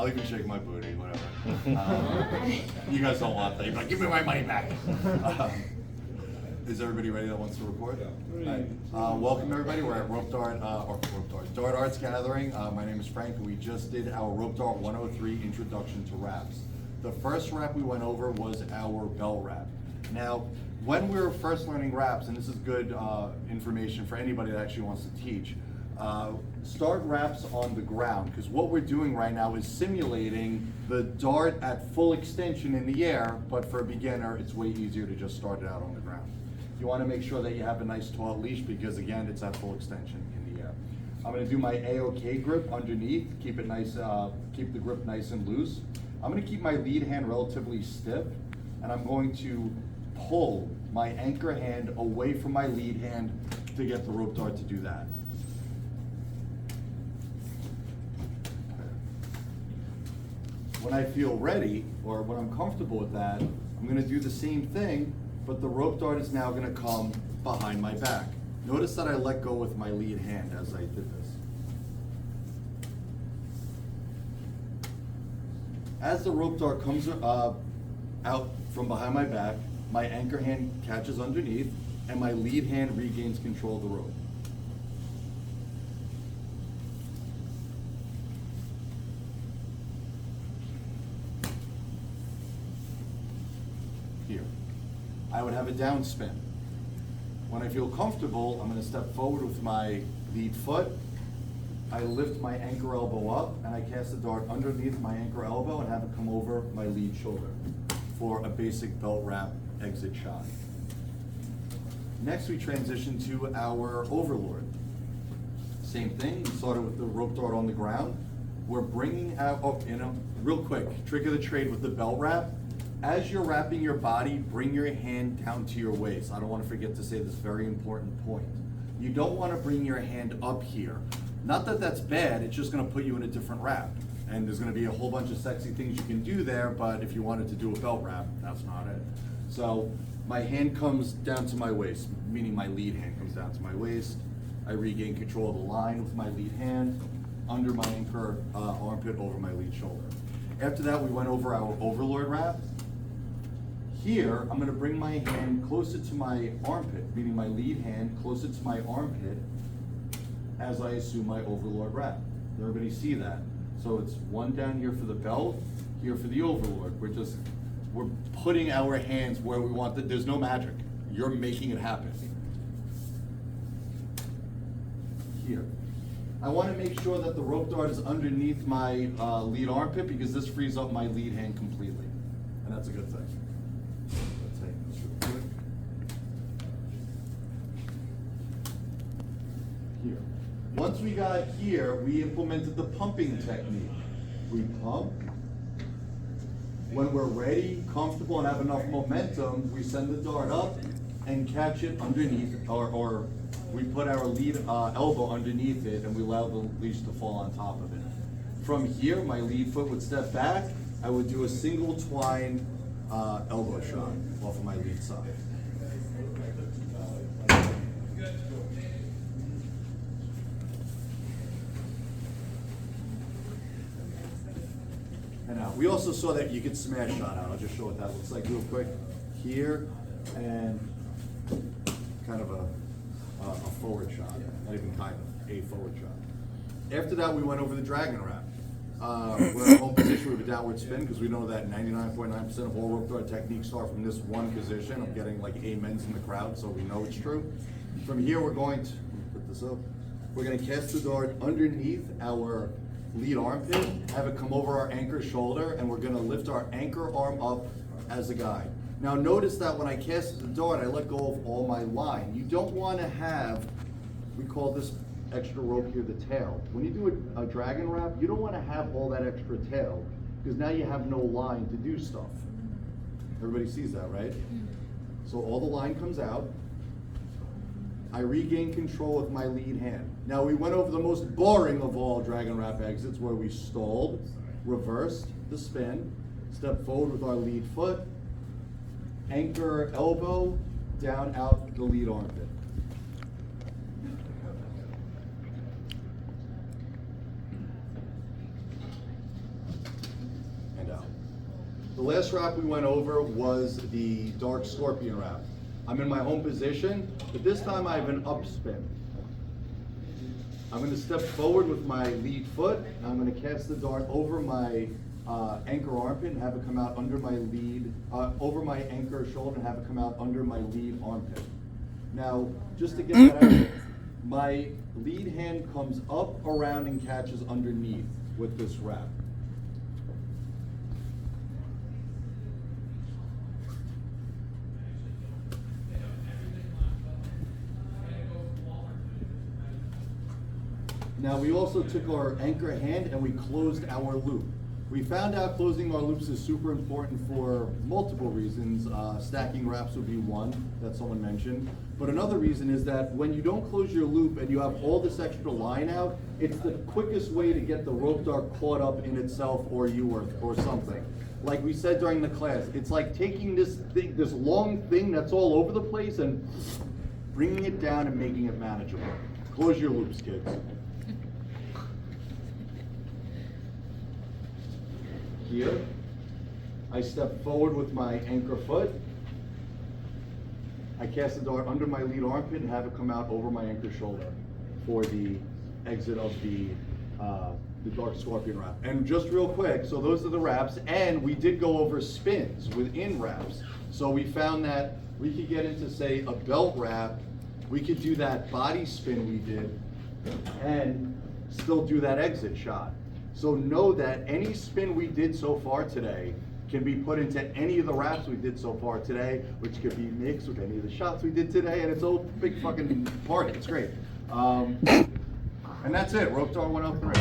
I'll even shake my booty, whatever. You guys don't want that. You're like, give me my money back. Is everybody ready that wants to report? Yeah. Welcome everybody. We're at Dart Arts Gathering. My name is Frank. We just did our Rope Dart 103 Introduction to Raps. The first rap we went over was our bell rap. Now, when we were first learning raps, and this is good information for anybody that actually wants to teach, start raps on the ground, because what we're doing right now is simulating the dart at full extension in the air, but for a beginner, it's way easier to just start it out on the ground. You want to make sure that you have a nice taut leash, because again, it's at full extension in the air. I'm going to do my A-OK grip underneath, keep it nice, keep the grip nice and loose. I'm going to keep my lead hand relatively stiff, and I'm going to pull my anchor hand away from my lead hand to get the rope dart to do that. When I feel ready, or when I'm comfortable with that, I'm going to do the same thing, but the rope dart is now going to come behind my back. Notice that I let go with my lead hand as I did this. As the rope dart comes out from behind my back, my anchor hand catches underneath, and my lead hand regains control of the rope. Here. I would have a down spin. When I feel comfortable, I'm going to step forward with my lead foot. I lift my anchor elbow up, and I cast the dart underneath my anchor elbow and have it come over my lead shoulder for a basic belt wrap exit shot. Next, we transition to our overlord. Same thing, we started with the rope dart on the ground. We're bringing out, real quick, trick of the trade with the belt wrap. As you're wrapping your body, bring your hand down to your waist. I don't want to forget to say this very important point. You don't want to bring your hand up here. Not that that's bad, it's just going to put you in a different wrap. And there's going to be a whole bunch of sexy things you can do there, but if you wanted to do a belt wrap, that's not it. So my hand comes down to my waist, meaning my lead hand comes down to my waist. I regain control of the line with my lead hand, under my anchor armpit, over my lead shoulder. After that, we went over our overlord wrap. Here, I'm going to bring my hand closer to my armpit, meaning my lead hand closer to my armpit as I assume my overlord wrap. Everybody see that? So it's one down here for the belt, here for the overlord. We're putting our hands where we want it. There's no magic. You're making it happen. Here. I want to make sure that the rope dart is underneath my lead armpit, because this frees up my lead hand completely. And that's a good thing. Let's take this real quick. Here. Once we got here, we implemented the pumping technique. We pump. When we're ready, comfortable, and have enough momentum, we send the dart up and catch it underneath, or we put our lead elbow underneath it, and we allow the leash to fall on top of it. From here, my lead foot would step back. I would do a single twine elbow shot off of my lead side. And now, we also saw that you could smash shot out. I'll just show what that looks like real quick. Here, and kind of a forward shot. Not even kind of, a forward shot. After that, we went over the dragon wrap. We're in home position with a downward spin, because we know that 99.9% of all rope dart techniques start from this one position. I'm getting like amens in the crowd, so we know it's true. From here, we're going to, put this up, we're going to cast the dart underneath our lead armpit, have it come over our anchor shoulder, and we're going to lift our anchor arm up as a guide. Now notice that when I cast the dart, I let go of all my line. You don't want to have, we call this extra rope here the tail. When you do a dragon wrap, you don't want to have all that extra tail, because now you have no line to do stuff. Everybody sees that, right? So all the line comes out. I regain control with my lead hand. Now we went over the most boring of all dragon wrap exits, where we stalled, reversed the spin, stepped forward with our lead foot, anchor elbow, down out the lead armpit. last wrap we went over was the dark scorpion wrap. I'm in my home position, but this time I have an upspin. I'm going to step forward with my lead foot. I'm going to cast the dart over my anchor armpit and have it come out under my lead, over my anchor shoulder and have it come out under my lead armpit. Now, just to get that out, my lead hand comes up, around, and catches underneath with this wrap. Now we also took our anchor hand and we closed our loop. We found out closing our loops is super important for multiple reasons. Stacking wraps would be one that someone mentioned. But another reason is that when you don't close your loop and you have all this extra line out, it's the quickest way to get the rope dart caught up in itself or you or something. Like we said during the class, it's like taking this thing, this long thing that's all over the place and bringing it down and making it manageable. Close your loops, kids. Here, I step forward with my anchor foot. I cast the dart under my lead armpit and have it come out over my anchor shoulder for the exit of the dark scorpion wrap. And just real quick, so those are the wraps, and we did go over spins within wraps. So we found that we could get into, say, a belt wrap. We could do that body spin we did and still do that exit shot. So know that any spin we did so far today can be put into any of the wraps we did so far today, which could be mixed with any of the shots we did today, and it's a big fucking party. It's great. And that's it. Rope dart 103.